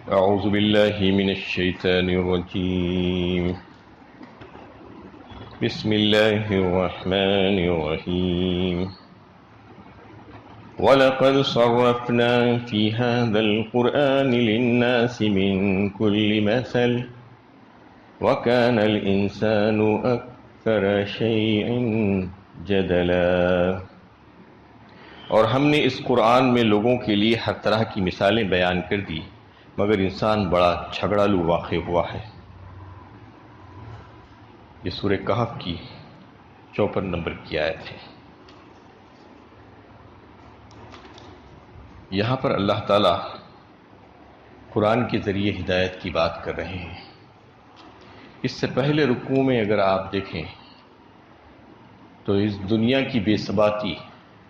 أعوذ بالله من الشيطان الرجيم. بسم الله الرحمن الرحيم. ولقد صرفنا في هذا القرآن للناس من كل مثل وكان الإنسان أكثر شيء جدلا. اور ہم نے اس قرآن میں لوگوں کے لیے ہر طرح کی مثالیں بیان کر دی مگر انسان بڑا جھگڑالو واقع ہوا ہے. یہ سورہ کہف کی 54 نمبر کی آیت ہے. یہاں پر اللہ تعالیٰ قرآن کے ذریعے ہدایت کی بات کر رہے ہیں. اس سے پہلے رکوع میں اگر آپ دیکھیں تو اس دنیا کی بے ثباتی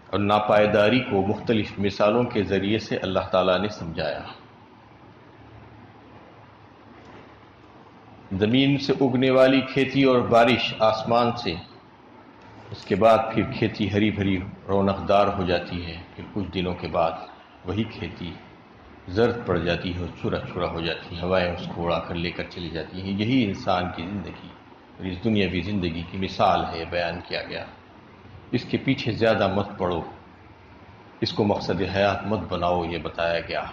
اور ناپائیداری کو مختلف مثالوں کے ذریعے سے اللہ تعالیٰ نے سمجھایا. زمین سے اگنے والی کھیتی اور بارش آسمان سے، اس کے بعد پھر کھیتی ہری بھری رونق دار ہو جاتی ہے، پھر کچھ دنوں کے بعد وہی کھیتی زرد پڑ جاتی ہے اور چورا چورا ہو جاتی ہے، ہوائیں اس کو اڑا کر لے کر چلی جاتی ہیں. یہی انسان کی زندگی اور اس دنیاوی زندگی کی مثال ہے. بیان کیا گیا اس کے پیچھے زیادہ مت پڑو، اس کو مقصد حیات مت بناؤ. یہ بتایا گیا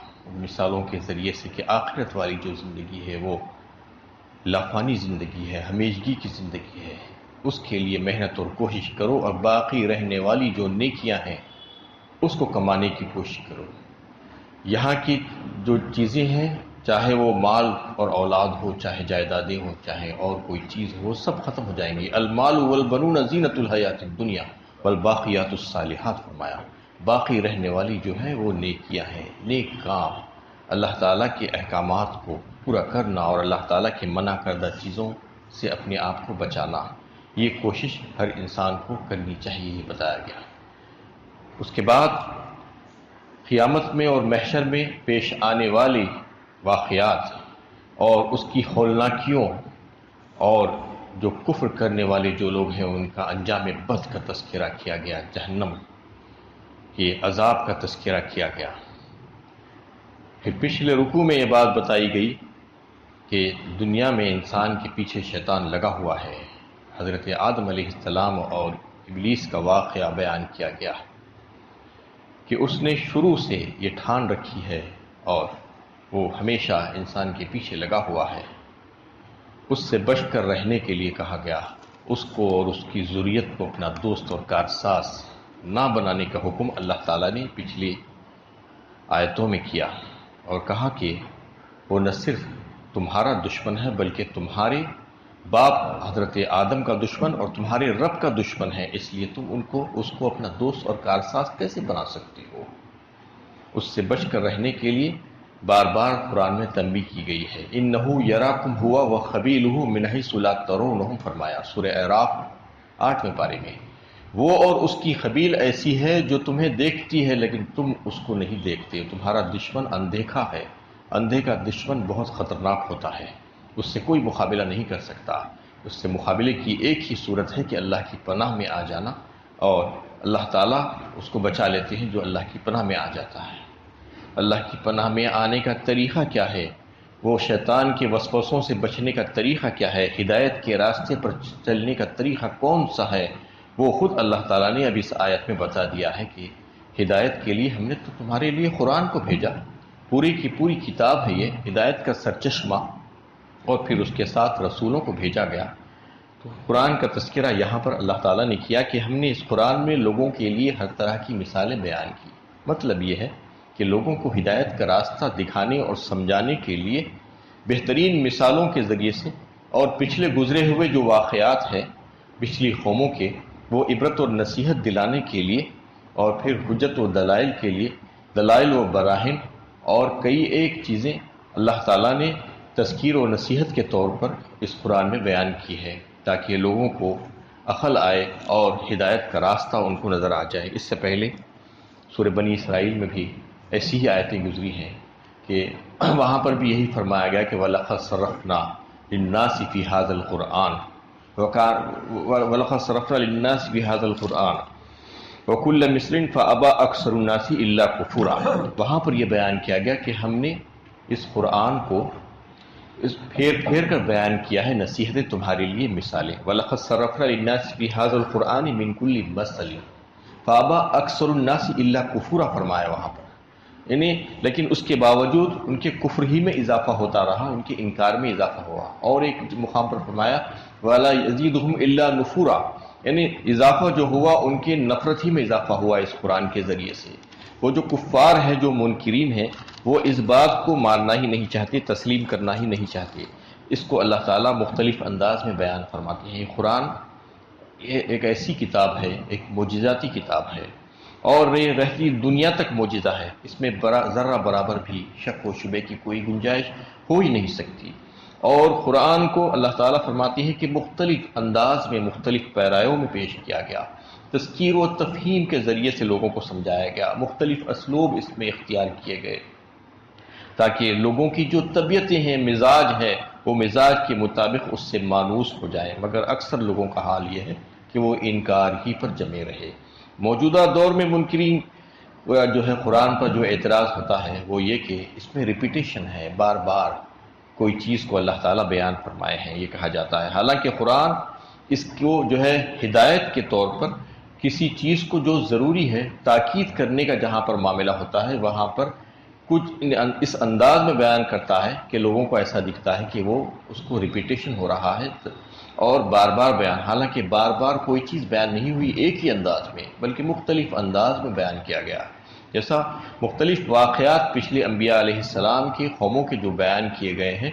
مثالوں کے ذریعے سے کہ آخرت والی جو زندگی ہے وہ لافانی زندگی ہے، ہمیشگی کی زندگی ہے. اس کے لیے محنت اور کوشش کرو اور باقی رہنے والی جو نیکیاں ہیں اس کو کمانے کی کوشش کرو. یہاں کی جو چیزیں ہیں، چاہے وہ مال اور اولاد ہو، چاہے جائیدادیں ہوں، چاہے اور کوئی چیز ہو، سب ختم ہو جائیں گی. المال والبنون زینت الحیات الدنیا والباقیات الصالحات فرمایا. باقی رہنے والی جو ہے وہ نیکیاں ہیں، نیک کام، اللہ تعالیٰ کے احکامات کو پورا کرنا اور اللہ تعالیٰ کے منع کردہ چیزوں سے اپنے آپ کو بچانا. یہ کوشش ہر انسان کو کرنی چاہیے، یہ بتایا گیا. اس کے بعد قیامت میں اور محشر میں پیش آنے والی واقعات اور اس کی ہولناکیوں اور جو کفر کرنے والے جو لوگ ہیں ان کا انجام بد کا تذکرہ کیا گیا، جہنم کے عذاب کا تذکرہ کیا گیا. پھر پچھلے رکوع میں یہ بات بتائی گئی کہ دنیا میں انسان کے پیچھے شیطان لگا ہوا ہے. حضرت آدم علیہ السلام اور ابلیس کا واقعہ بیان کیا گیا کہ اس نے شروع سے یہ ٹھان رکھی ہے اور وہ ہمیشہ انسان کے پیچھے لگا ہوا ہے. اس سے بچ کر رہنے کے لیے کہا گیا. اس کو اور اس کی ذریت کو اپنا دوست اور کارساز نہ بنانے کا حکم اللہ تعالیٰ نے پچھلی آیتوں میں کیا اور کہا کہ وہ نہ صرف تمہارا دشمن ہے بلکہ تمہارے باپ حضرت آدم کا دشمن اور تمہارے رب کا دشمن ہے، اس لیے تم اس کو اپنا دوست اور کارساز کیسے بنا سکتے ہو. اس سے بچ کر رہنے کے لیے بار بار قرآن میں تنبیہ کی گئی ہے. انہ یراکم ہوا وقبیلہ من حیث لا ترونہم فرمایا سورہ اعراف 8ویں پارے میں. وہ اور اس کی قبیل ایسی ہے جو تمہیں دیکھتی ہے لیکن تم اس کو نہیں دیکھتے. تمہارا دشمن اندیکھا ہے. اندھے کا دشمن بہت خطرناک ہوتا ہے، اس سے کوئی مقابلہ نہیں کر سکتا. اس سے مقابلے کی ایک ہی صورت ہے کہ اللہ کی پناہ میں آ جانا، اور اللہ تعالیٰ اس کو بچا لیتے ہیں جو اللہ کی پناہ میں آ جاتا ہے. اللہ کی پناہ میں آنے کا طریقہ کیا ہے، وہ شیطان کے وسوسوں سے بچنے کا طریقہ کیا ہے، ہدایت کے راستے پر چلنے کا طریقہ کون سا ہے، وہ خود اللہ تعالیٰ نے اب اس آیت میں بتا دیا ہے کہ ہدایت کے لیے ہم نے تو تمہارے لیے قرآن کو بھیجا. پوری کی پوری کتاب ہے یہ، ہدایت کا سرچشمہ، اور پھر اس کے ساتھ رسولوں کو بھیجا گیا. تو قرآن کا تذکرہ یہاں پر اللہ تعالیٰ نے کیا کہ ہم نے اس قرآن میں لوگوں کے لیے ہر طرح کی مثالیں بیان کی. مطلب یہ ہے کہ لوگوں کو ہدایت کا راستہ دکھانے اور سمجھانے کے لیے بہترین مثالوں کے ذریعے سے اور پچھلے گزرے ہوئے جو واقعات ہیں پچھلی قوموں کے، وہ عبرت اور نصیحت دلانے کے لیے، اور پھر حجت و دلائل کے لیے، دلائل و براہین اور کئی ایک چیزیں اللہ تعالیٰ نے تذکیر و نصیحت کے طور پر اس قرآن میں بیان کی ہے تاکہ لوگوں کو عقل آئے اور ہدایت کا راستہ ان کو نظر آ جائے. اس سے پہلے سورہ بنی اسرائیل میں بھی ایسی ہی آیتیں گزری ہیں کہ وہاں پر بھی یہی فرمایا گیا کہ وَلَقَدْ صَرَّفْنَا لِلنَّاسِ فِي هَذَا الْقُرْآنِ وَلَقَدْ صَرَّفْنَا لِلنَّاسِ فِي هَذَا الْقُرْآنِ وَكُلَّ مِثْلٍ فَأَبَى أَكْثَرُ النَّاسِ إِلَّا كُفُورًا. وہاں پر یہ بیان کیا گیا کہ ہم نے اس قرآن کو اس پھیر پھیر کر بیان کیا ہے، نصیحتیں تمہارے لیے، مثالیں۔ وَلَقَدْ صَرَّفْنَا لِلنَّاسِ فِي هَذَا الْقُرْآنِ مِنْ كُلِّ مَثَلٍ فَأَبَىٰ أَكْثَرُ النَّاسِ إِلَّا كُفُورًا، فرمایا وہاں پر، یعنی لیکن اس کے باوجود ان کے کفر ہی میں اضافہ ہوتا رہا، ان کے انکار میں اضافہ ہوا۔ اور ایک مقام پر فرمایا وَلَا يَزِيدُهُمْ إِلَّا نُفُورًا، یعنی اضافہ جو ہوا ان کے نفرت ہی میں اضافہ ہوا اس قرآن کے ذریعے سے۔ وہ جو کفار ہیں، جو منکرین ہیں، وہ اس بات کو ماننا ہی نہیں چاہتے، تسلیم کرنا ہی نہیں چاہتے۔ اس کو اللہ تعالیٰ مختلف انداز میں بیان فرماتے ہیں۔ قرآن یہ ایک ایسی کتاب ہے، ایک معجزاتی کتاب ہے، اور یہ رہتی دنیا تک معجزہ ہے۔ اس میں ذرہ برابر بھی شک و شبے کی کوئی گنجائش ہو ہی نہیں سکتی۔ اور قرآن کو اللہ تعالیٰ فرماتے ہیں کہ مختلف انداز میں، مختلف پیرایوں میں پیش کیا گیا، تذکیر و تفہیم کے ذریعے سے لوگوں کو سمجھایا گیا، مختلف اسلوب اس میں اختیار کیے گئے تاکہ لوگوں کی جو طبیعتیں ہیں، مزاج ہے، وہ مزاج کے مطابق اس سے مانوس ہو جائیں۔ مگر اکثر لوگوں کا حال یہ ہے کہ وہ انکار ہی پر جمے رہے۔ موجودہ دور میں منکرین جو ہے قرآن پر جو اعتراض ہوتا ہے وہ یہ کہ اس میں ریپیٹیشن ہے، بار بار کوئی چیز کو اللہ تعالیٰ بیان فرمائے ہیں، یہ کہا جاتا ہے۔ حالانکہ قرآن اس کو جو ہے ہدایت کے طور پر کسی چیز کو جو ضروری ہے تاکید کرنے کا جہاں پر معاملہ ہوتا ہے، وہاں پر کچھ اس انداز میں بیان کرتا ہے کہ لوگوں کو ایسا دکھتا ہے کہ وہ اس کو ریپیٹیشن ہو رہا ہے اور بار بار بیان، حالانکہ بار بار کوئی چیز بیان نہیں ہوئی ایک ہی انداز میں، بلکہ مختلف انداز میں بیان کیا گیا۔ جیسا مختلف واقعات پچھلے انبیاء علیہ السلام کی قوموں کے جو بیان کیے گئے ہیں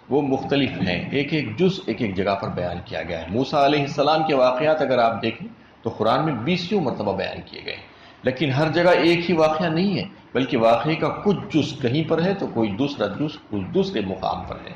وہ مختلف ہیں، ایک ایک جز ایک ایک جگہ پر بیان کیا گیا ہے۔ موسیٰ علیہ السلام کے واقعات اگر آپ دیکھیں تو قرآن میں 20 مرتبہ بیان کیے گئے، لیکن ہر جگہ ایک ہی واقعہ نہیں ہے، بلکہ واقعے کا کچھ جز کہیں پر ہے تو کوئی دوسرا جز کچھ دوسرے مقام پر ہے۔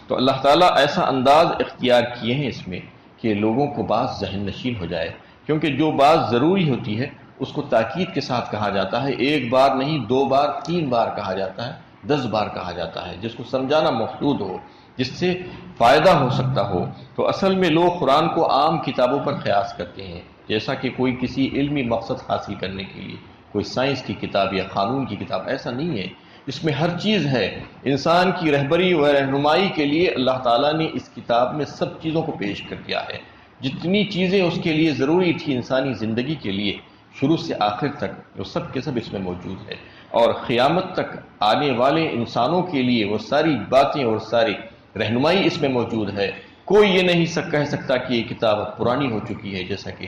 تو اللہ تعالیٰ ایسا انداز اختیار کیے ہیں اس میں کہ لوگوں کو بات ذہن نشین ہو جائے، کیونکہ جو بات ضروری ہوتی ہے اس کو تاکید کے ساتھ کہا جاتا ہے، ایک بار نہیں، 2 بار، 3 بار کہا جاتا ہے، 10 بار کہا جاتا ہے، جس کو سمجھانا مقصود ہو، جس سے فائدہ ہو سکتا ہو۔ تو اصل میں لوگ قرآن کو عام کتابوں پر قیاس کرتے ہیں، جیسا کہ کوئی کسی علمی مقصد حاصل کرنے کے لیے کوئی سائنس کی کتاب یا قانون کی کتاب، ایسا نہیں ہے۔ اس میں ہر چیز ہے، انسان کی رہبری و رہنمائی کے لیے اللہ تعالیٰ نے اس کتاب میں سب چیزوں کو پیش کر دیا ہے۔ جتنی چیزیں اس کے لیے ضروری تھی انسانی زندگی کے لیے، شروع سے آخر تک، وہ سب کے سب اس میں موجود ہے، اور قیامت تک آنے والے انسانوں کے لیے وہ ساری باتیں اور ساری رہنمائی اس میں موجود ہے۔ کوئی یہ نہیں کہہ سکتا کہ یہ کتاب پرانی ہو چکی ہے، جیسا کہ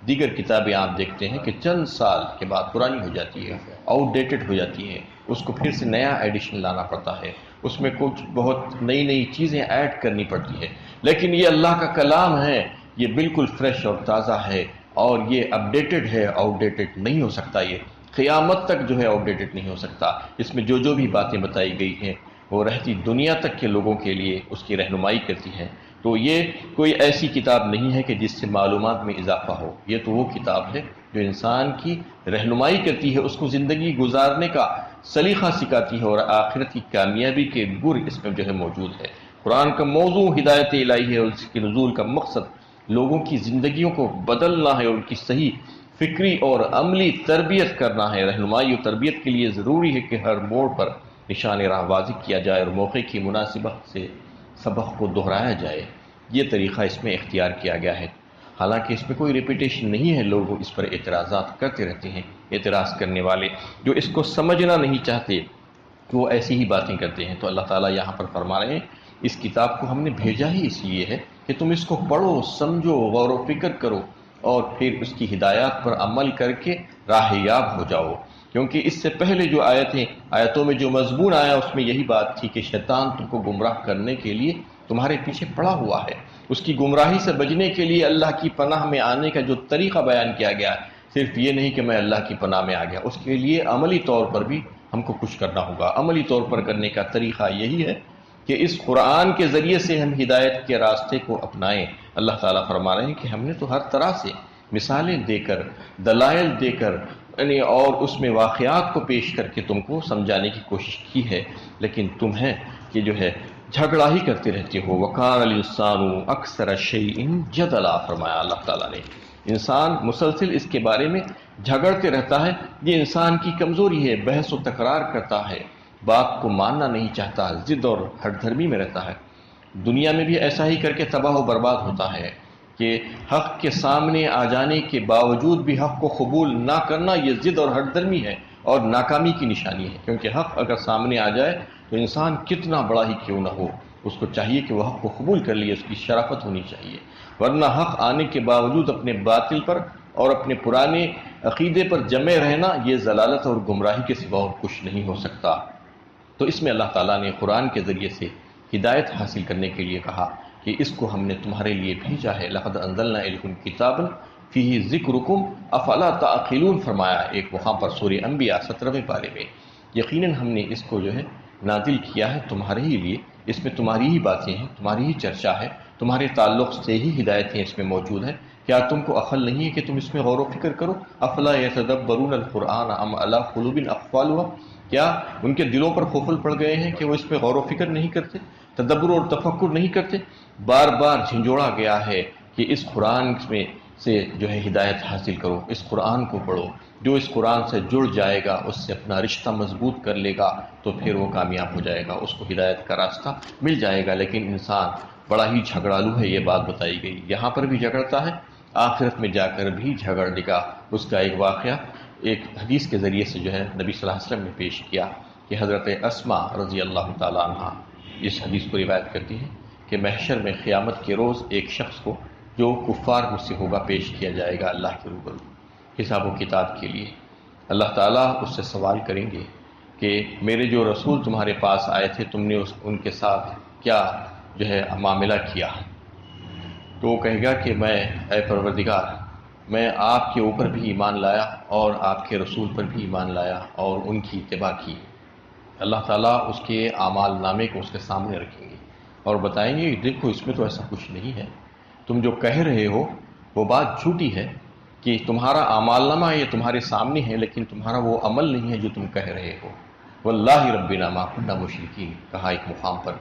دیگر کتابیں آپ دیکھتے ہیں کہ چند سال کے بعد پرانی ہو جاتی ہے، آؤٹ ڈیٹڈ ہو جاتی ہے، اس کو پھر سے نیا ایڈیشن لانا پڑتا ہے، اس میں کچھ بہت نئی نئی چیزیں ایڈ کرنی پڑتی ہے۔ لیکن یہ اللہ کا کلام ہے، یہ بالکل فریش اور تازہ ہے، اور یہ اپڈیٹڈ ہے، آؤٹ ڈیٹڈ نہیں ہو سکتا، یہ قیامت تک جو ہے آؤٹ ڈیٹڈ نہیں ہو سکتا۔ اس میں جو بھی باتیں بتائی گئی ہیں وہ رہتی دنیا تک کے لوگوں کے لیے اس کی رہنمائی کرتی ہیں۔ تو یہ کوئی ایسی کتاب نہیں ہے کہ جس سے معلومات میں اضافہ ہو، یہ تو وہ کتاب ہے جو انسان کی رہنمائی کرتی ہے، اس کو زندگی گزارنے کا سلیقہ سکھاتی ہے، اور آخرت کی کامیابی کے گر اس میں جو ہے موجود ہے۔ قرآن کا موضوع ہدایت الہی ہے، اور اس کے نزول کا مقصد لوگوں کی زندگیوں کو بدلنا ہے، اور ان کی صحیح فکری اور عملی تربیت کرنا ہے۔ رہنمائی و تربیت کے لیے ضروری ہے کہ ہر موڑ پر نشان راہ واضح کیا جائے اور موقع کی مناسبت سے سبق کو دہرایا جائے، یہ طریقہ اس میں اختیار کیا گیا ہے۔ حالانکہ اس میں کوئی ریپیٹیشن نہیں ہے، لوگ اس پر اعتراضات کرتے رہتے ہیں۔ اعتراض کرنے والے جو اس کو سمجھنا نہیں چاہتے وہ ایسی ہی باتیں کرتے ہیں۔ تو اللہ تعالیٰ یہاں پر فرما رہے ہیں اس کتاب کو ہم نے بھیجا ہی اس لیے ہے کہ تم اس کو پڑھو، سمجھو، غور و فکر کرو، اور پھر اس کی ہدایات پر عمل کر کے راہ یاب ہو جاؤ۔ کیونکہ اس سے پہلے جو آیتوں میں جو مضمون آیا اس میں یہی بات تھی کہ شیطان تم کو گمراہ کرنے کے لیے تمہارے پیچھے پڑا ہوا ہے۔ اس کی گمراہی سے بچنے کے لیے اللہ کی پناہ میں آنے کا جو طریقہ بیان کیا گیا ہے، صرف یہ نہیں کہ میں اللہ کی پناہ میں آ گیا، اس کے لیے عملی طور پر بھی ہم کو کچھ کرنا ہوگا۔ عملی طور پر کرنے کا طریقہ یہی ہے کہ اس قرآن کے ذریعے سے ہم ہدایت کے راستے کو اپنائیں۔ اللہ تعالیٰ فرما رہے ہیں کہ ہم نے تو ہر طرح سے مثالیں دے کر، دلائل دے کر، اور اس میں واقعات کو پیش کر کے تم کو سمجھانے کی کوشش کی ہے، لیکن تمہیں کہ جو ہے جھگڑا ہی کرتے رہتے ہو۔ وَقَالَ الْإِنسَانُ أَكْثَرَ شَيْءٍ جَدَلًا، فرمایا اللہ تعالیٰ نے۔ انسان مسلسل اس کے بارے میں جھگڑتے رہتا ہے، یہ انسان کی کمزوری ہے، بحث و تکرار کرتا ہے، بات کو ماننا نہیں چاہتا، ضد اور ہٹ دھرمی میں رہتا ہے، دنیا میں بھی ایسا ہی کر کے تباہ و برباد ہوتا ہے کہ حق کے سامنے آ جانے کے باوجود بھی حق کو قبول نہ کرنا یہ ضد اور ہٹ درمی ہے اور ناکامی کی نشانی ہے، کیونکہ حق اگر سامنے آ جائے تو انسان کتنا بڑا ہی کیوں نہ ہو اس کو چاہیے کہ وہ حق کو قبول کر لیے، اس کی شرافت ہونی چاہیے، ورنہ حق آنے کے باوجود اپنے باطل پر اور اپنے پرانے عقیدے پر جمے رہنا یہ ضلالت اور گمراہی کے سوا اور کچھ نہیں ہو سکتا۔ تو اس میں اللہ تعالیٰ نے قرآن کے ذریعے سے ہدایت حاصل کرنے کے لیے کہا کہ اس کو ہم نے تمہارے لیے بھیجا ہے، لقد انزلنا الیکم کتابا فیہ ذکرکم افلا تعقلون فرمایا ایک وہاں پر سورہ انبیاء 17ویں پارے میں، یقیناً ہم نے اس کو جو ہے نازل کیا ہے تمہارے ہی لیے، اس میں تمہاری ہی باتیں ہیں، تمہاری ہی چرچا ہے، تمہارے تعلق سے ہی ہدایتیں اس میں موجود ہیں، کیا تم کو عقل نہیں ہے کہ تم اس میں غور و فکر کرو؟ افلا یتدبرون القرآن ام علی قلوب اقفالها، کیا ان کے دلوں پر قفل پڑ گئے ہیں کہ وہ اس پہ غور و فکر نہیں کرتے، تدبر اور تفکر نہیں کرتے؟ بار بار جھنجھوڑا گیا ہے کہ اس قرآن میں سے جو ہے ہدایت حاصل کرو، اس قرآن کو پڑھو، جو اس قرآن سے جڑ جائے گا اس سے اپنا رشتہ مضبوط کر لے گا تو پھر وہ کامیاب ہو جائے گا، اس کو ہدایت کا راستہ مل جائے گا۔ لیکن انسان بڑا ہی جھگڑالو ہے، یہ بات بتائی گئی، یہاں پر بھی جھگڑتا ہے، آخرت میں جا کر بھی جھگڑنے کا اس کا ایک واقعہ ایک حدیث کے ذریعے سے جو ہے نبی صلی اللہ علیہ وسلم نے پیش کیا کہ حضرت اسماء رضی اللہ تعالیٰ عنہ اس حدیث کو روایت کرتی ہیں کہ محشر میں قیامت کے روز ایک شخص کو جو کفار مجھ سے ہوگا پیش کیا جائے گا اللہ کے روبرو حساب و کتاب کے لیے۔ اللہ تعالیٰ اس سے سوال کریں گے کہ میرے جو رسول تمہارے پاس آئے تھے تم نے ان کے ساتھ کیا جو ہے معاملہ کیا؟ تو وہ کہے گا کہ میں اے پروردگار میں آپ کے اوپر بھی ایمان لایا اور آپ کے رسول پر بھی ایمان لایا اور ان کی اتباع کی۔ اللہ تعالیٰ اس کے اعمال نامے کو اس کے سامنے رکھیں گے اور بتائیں گے دیکھو اس میں تو ایسا کچھ نہیں ہے، تم جو کہہ رہے ہو وہ بات جھوٹی ہے کہ تمہارا اعمال نامہ یہ تمہارے سامنے ہے لیکن تمہارا وہ عمل نہیں ہے جو تم کہہ رہے ہو۔ واللہ ربنا ما کنا مشرکین کہا ایک مقام پر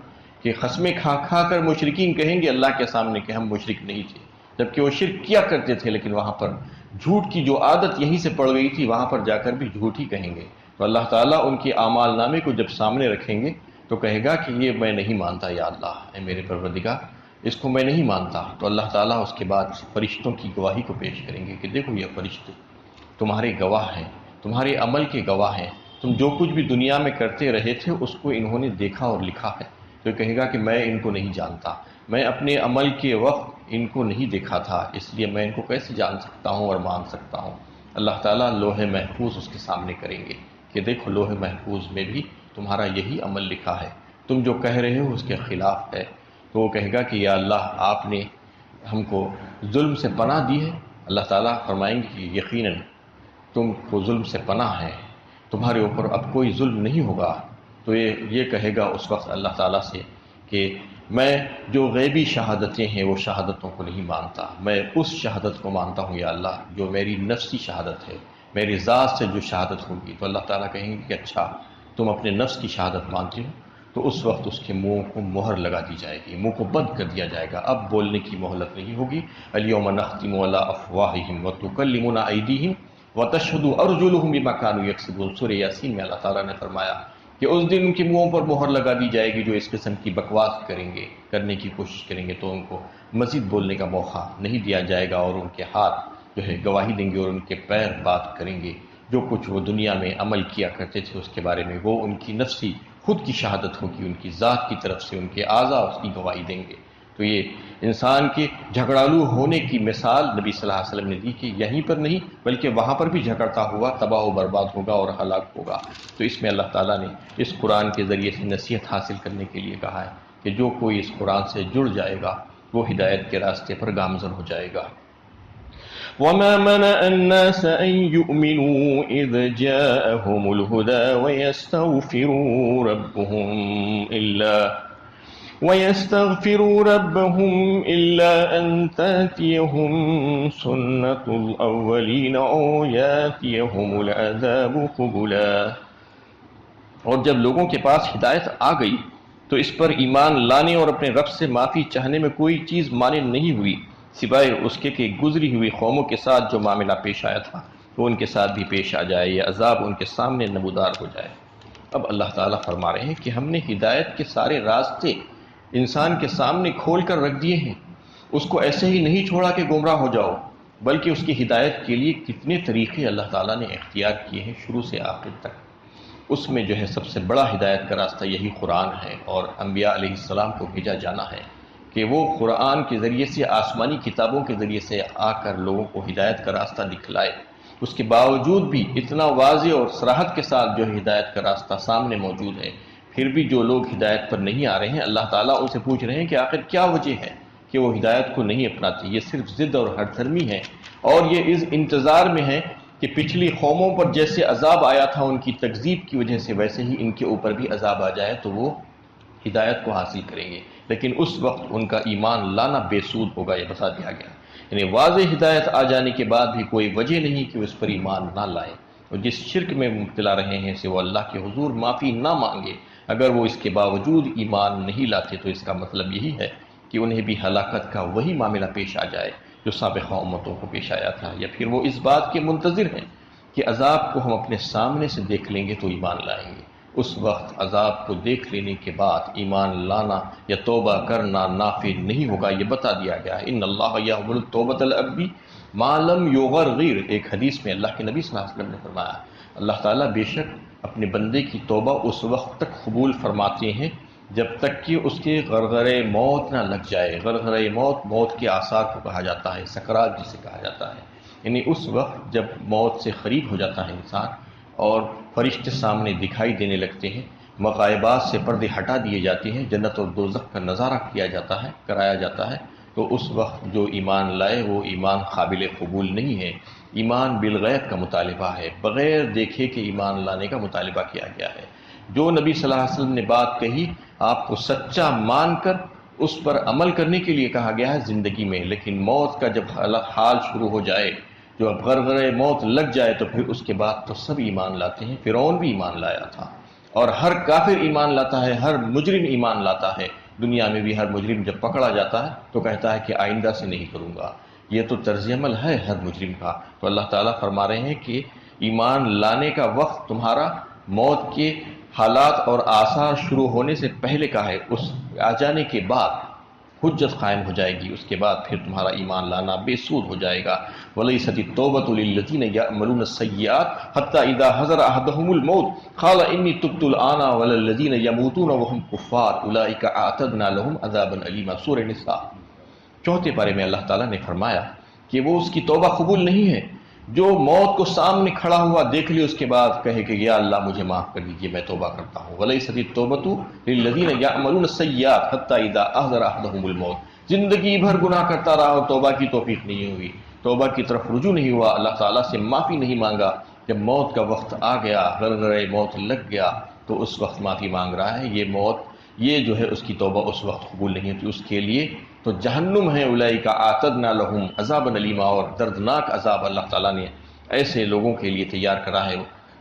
کہ قسمیں کھا کھا کر مشرکین کہیں گے اللہ کے سامنے کہ ہم مشرک نہیں تھے، جبکہ وہ شرک کیا کرتے تھے، لیکن وہاں پر جھوٹ کی جو عادت یہیں سے پڑ گئی تھی وہاں پر جا کر بھی جھوٹ ہی کہیں گے۔ تو اللہ تعالیٰ ان کے اعمال نامے کو جب سامنے رکھیں گے تو کہے گا کہ یہ میں نہیں مانتا یا اللہ، اے میرے پروردگار اس کو میں نہیں مانتا۔ تو اللہ تعالیٰ اس کے بعد فرشتوں کی گواہی کو پیش کریں گے کہ دیکھو یہ فرشتے تمہارے گواہ ہیں، تمہارے عمل کے گواہ ہیں، تم جو کچھ بھی دنیا میں کرتے رہے تھے اس کو انہوں نے دیکھا اور لکھا ہے۔ تو کہے گا کہ میں ان کو نہیں جانتا، میں اپنے عمل کے وقت ان کو نہیں دیکھا تھا، اس لیے میں ان کو کیسے جان سکتا ہوں اور مان سکتا ہوں۔ اللہ تعالیٰ لوح محفوظ اس کے سامنے کریں گے کہ دیکھو لوح محفوظ میں بھی تمہارا یہی عمل لکھا ہے، تم جو کہہ رہے ہو اس کے خلاف ہے۔ تو وہ کہے گا کہ یا اللہ آپ نے ہم کو ظلم سے پناہ دی ہے۔ اللہ تعالیٰ فرمائیں گے کہ یقیناً تم کو ظلم سے پناہ ہے، تمہارے اوپر اب کوئی ظلم نہیں ہوگا۔ تو یہ کہے گا اس وقت اللہ تعالیٰ سے کہ میں جو غیبی شہادتیں ہیں وہ شہادتوں کو نہیں مانتا، میں اس شہادت کو مانتا ہوں یا اللہ جو میری نفسی شہادت ہے، میری ذات سے جو شہادت ہوگی۔ تو اللہ تعالیٰ کہیں گے کہ اچھا تم اپنے نفس کی شہادت مانتے ہو، تو اس وقت اس کے منہ کو مہر لگا دی جائے گی، منہ کو بند کر دیا جائے گا، اب بولنے کی مہلت نہیں ہوگی۔ الیوم نختم علی افواہہم وتکلمنا ایدیہم وتشہد ارجلہم بما کانوا یکسبون، سورہ یاسین میں اللہ تعالیٰ نے فرمایا کہ اس دن ان کے منہوں پر مہر لگا دی جائے گی جو اس قسم کی بکواس کریں گے، کرنے کی کوشش کریں گے، تو ان کو مزید بولنے کا موقع نہیں دیا جائے گا، اور ان کے ہاتھ جو ہے گواہی دیں گے اور ان کے پیر بات کریں گے، جو کچھ وہ دنیا میں عمل کیا کرتے تھے اس کے بارے میں وہ ان کی نفسی خود کی شہادت ہوگی، ان کی ذات کی طرف سے ان کے اعضاء اس کی گواہی دیں گے۔ تو یہ انسان کے جھگڑالو ہونے کی مثال نبی صلی اللہ علیہ وسلم نے دی کہ یہیں پر نہیں بلکہ وہاں پر بھی جھگڑتا ہوا تباہ و برباد ہوگا اور ہلاک ہوگا۔ تو اس میں اللہ تعالیٰ نے اس قرآن کے ذریعے سے نصیحت حاصل کرنے کے لیے کہا ہے کہ جو کوئی اس قرآن سے جڑ جائے گا وہ ہدایت کے راستے پر گامزن ہو جائے گا۔ وَمَا مَنَعَ النَّاسَ أَن يُؤْمِنُوا إِذْ جَاءَهُمُ الْهُدَى وَيَسْتَغْفِرُوا رَبَّهُمْ إِلَّا أَن تَأْتِيَهُمْ سُنَّةُ الْأَوَّلِينَ أَوْ يَأْتِيَهُمُ الْعَذَابُ قُبُلًا۔ اور جب لوگوں کے پاس ہدایت آ گئی تو اس پر ایمان لانے اور اپنے رب سے معافی چاہنے میں کوئی چیز مانع نہیں ہوئی سوائے اس کے کہ گزری ہوئی قوموں کے ساتھ جو معاملہ پیش آیا تھا وہ ان کے ساتھ بھی پیش آ جائے، یہ عذاب ان کے سامنے نمودار ہو جائے۔ اب اللہ تعالیٰ فرما رہے ہیں کہ ہم نے ہدایت کے سارے راستے انسان کے سامنے کھول کر رکھ دیے ہیں، اس کو ایسے ہی نہیں چھوڑا کہ گمراہ ہو جاؤ، بلکہ اس کی ہدایت کے لیے کتنے طریقے اللہ تعالیٰ نے اختیار کیے ہیں شروع سے آخر تک۔ اس میں جو ہے سب سے بڑا ہدایت کا راستہ یہی قرآن ہے، اور انبیاء علیہ السلام کو بھیجا جانا ہے کہ وہ قرآن کے ذریعے سے، آسمانی کتابوں کے ذریعے سے آ کر لوگوں کو ہدایت کا راستہ دکھلائے۔ اس کے باوجود بھی اتنا واضح اور صراحت کے ساتھ جو ہدایت کا راستہ سامنے موجود ہے، پھر بھی جو لوگ ہدایت پر نہیں آ رہے ہیں، اللہ تعالیٰ ان سے پوچھ رہے ہیں کہ آخر کیا وجہ ہے کہ وہ ہدایت کو نہیں اپناتے۔ یہ صرف ضد اور ہٹ دھرمی ہے، اور یہ اس انتظار میں ہے کہ پچھلی قوموں پر جیسے عذاب آیا تھا ان کی تکذیب کی وجہ سے، ویسے ہی ان کے اوپر بھی عذاب آ جائے تو وہ ہدایت کو حاصل کریں گے، لیکن اس وقت ان کا ایمان لانا بے سود ہوگا، یہ بتا دیا گیا۔ یعنی واضح ہدایت آ جانے کے بعد بھی کوئی وجہ نہیں کہ اس پر ایمان نہ لائے، اور جس شرک میں مبتلا رہے ہیں سے وہ اللہ کے حضور معافی نہ مانگے۔ اگر وہ اس کے باوجود ایمان نہیں لاتے تو اس کا مطلب یہی ہے کہ انہیں بھی ہلاکت کا وہی معاملہ پیش آ جائے جو سابقہ امتوں کو پیش آیا تھا، یا پھر وہ اس بات کے منتظر ہیں کہ عذاب کو ہم اپنے سامنے سے دیکھ لیں گے تو ایمان لائیں گے۔ اس وقت عذاب کو دیکھ لینے کے بعد ایمان لانا یا توبہ کرنا نافع نہیں ہوگا، یہ بتا دیا گیا ہے۔ ان اللہ یقبل التوبۃ العبد ما لم یغرغر، ایک حدیث میں اللہ کے نبی صلی اللہ علیہ وسلم نے فرمایا، اللہ تعالیٰ بے شک اپنے بندے کی توبہ اس وقت تک قبول فرماتے ہیں جب تک کہ اس کے غرغرے موت نہ لگ جائے۔ غرغرے موت، موت کے آثار کو کہا جاتا ہے، سکرات جسے کہا جاتا ہے، یعنی اس وقت جب موت سے قریب ہو جاتا ہے انسان اور فرشتے سامنے دکھائی دینے لگتے ہیں، مغائبات سے پردے ہٹا دیے جاتے ہیں، جنت اور دوزخ کا نظارہ کیا جاتا ہے، کرایا جاتا ہے، تو اس وقت جو ایمان لائے وہ ایمان قابل قبول نہیں ہے۔ ایمان بالغیب کا مطالبہ ہے، بغیر دیکھے کہ ایمان لانے کا مطالبہ کیا گیا ہے۔ جو نبی صلی اللہ علیہ وسلم نے بات کہی، آپ کو سچا مان کر اس پر عمل کرنے کے لیے کہا گیا ہے زندگی میں، لیکن موت کا جب حال شروع ہو جائے، جو اب غرغرے موت لگ جائے، تو پھر اس کے بعد تو سب ایمان لاتے ہیں۔ فرعون بھی ایمان لایا تھا، اور ہر کافر ایمان لاتا ہے، ہر مجرم ایمان لاتا ہے۔ دنیا میں بھی ہر مجرم جب پکڑا جاتا ہے تو کہتا ہے کہ آئندہ سے نہیں کروں گا، یہ تو طرز عمل ہے ہر مجرم کا۔ تو اللہ تعالیٰ فرما رہے ہیں کہ ایمان لانے کا وقت تمہارا موت کے حالات اور آثار شروع ہونے سے پہلے کا ہے، اس آ جانے کے بعد حجت قائم ہو جائے گی، اس کے بعد پھر تمہارا ایمان لانا بے سود ہو جائے گا۔ وَلَيْسَتِ التَّوْبَةُ لِلَّذِينَ يَعْمَلُونَ السَّيِّئَاتِ حَتَّى إِذَا حَضَرَ أَحَدَهُمُ الْمَوْتُ قَالَ إِنِّي تُبْتُ الْآنَ وَلَا الَّذِينَ يَمُوتُونَ وَهُمْ كُفَّارٌ أُولَٰئِكَ أَعْتَدْنَا لَهُمْ عَذَابًا أَلِيمًا، سورہ نساء چوتھے پارے میں اللہ تعالیٰ نے فرمایا کہ وہ اس کی توبہ قبول نہیں ہے جو موت کو سامنے کھڑا ہوا دیکھ لے، اس کے بعد کہے کہ یا اللہ مجھے معاف کر دیجیے، میں توبہ کرتا ہوں۔ وَلَيْسَتِ التَّوْبَةُ لِلَّذِينَ يَعْمَلُونَ السَّيِّئَاتِ حَتَّى إِذَا حَضَرَ أَحَدَهُمُ الْمَوْتُ، زندگی بھر گناہ کرتا رہا اور توبہ کی توفیق نہیں ہوئی، توبہ کی طرف رجوع نہیں ہوا، اللہ تعالیٰ سے معافی نہیں مانگا۔ جب موت کا وقت آ گیا، غرغرے موت لگ گیا، تو اس وقت معافی مانگ رہا ہے، یہ موت، یہ جو ہے اس کی توبہ اس وقت قبول نہیں ہوتی، اس کے لیے تو جہنم ہے۔ اولئک اعتدنا لهم عذابا الیما، اور دردناک عذاب اللہ تعالیٰ نے ایسے لوگوں کے لیے تیار کرا ہے،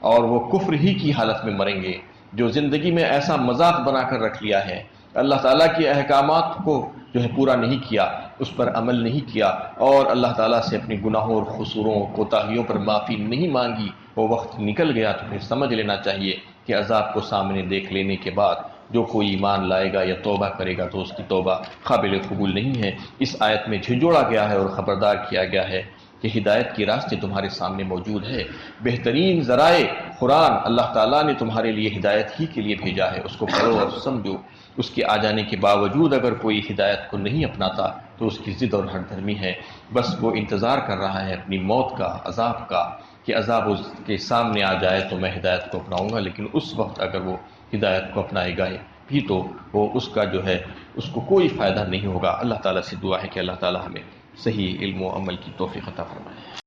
اور وہ کفر ہی کی حالت میں مریں گے جو زندگی میں ایسا مذاق بنا کر رکھ لیا ہے، اللہ تعالیٰ کے احکامات کو جو ہے پورا نہیں کیا، اس پر عمل نہیں کیا، اور اللہ تعالیٰ سے اپنے گناہوں اور قصوروں کوتاہیوں پر معافی نہیں مانگی، وہ وقت نکل گیا، تو پھر سمجھ لینا چاہیے کہ عذاب کو سامنے دیکھ لینے کے بعد جو کوئی ایمان لائے گا یا توبہ کرے گا تو اس کی توبہ قابل قبول نہیں ہے۔ اس آیت میں جھنجھوڑا گیا ہے اور خبردار کیا گیا ہے کہ ہدایت کے راستے تمہارے سامنے موجود ہے، بہترین ذرائع قرآن اللہ تعالیٰ نے تمہارے لیے ہدایت ہی کے لیے بھیجا ہے، اس کو پڑھو اور سمجھو۔ اس کے آ جانے کے باوجود اگر کوئی ہدایت کو نہیں اپناتا تو اس کی ضد اور ہٹ دھرمی ہے، بس وہ انتظار کر رہا ہے اپنی موت کا، عذاب کا، کہ عذاب اس کے سامنے آ جائے تو میں ہدایت کو اپناؤں گا، لیکن اس وقت اگر وہ ہدایت کو اپنائے گا بھی تو وہ اس کا جو ہے اس کو کوئی فائدہ نہیں ہوگا۔ اللہ تعالیٰ سے دعا ہے کہ اللہ تعالیٰ ہمیں صحیح علم و عمل کی توفیق عطا فرمائے۔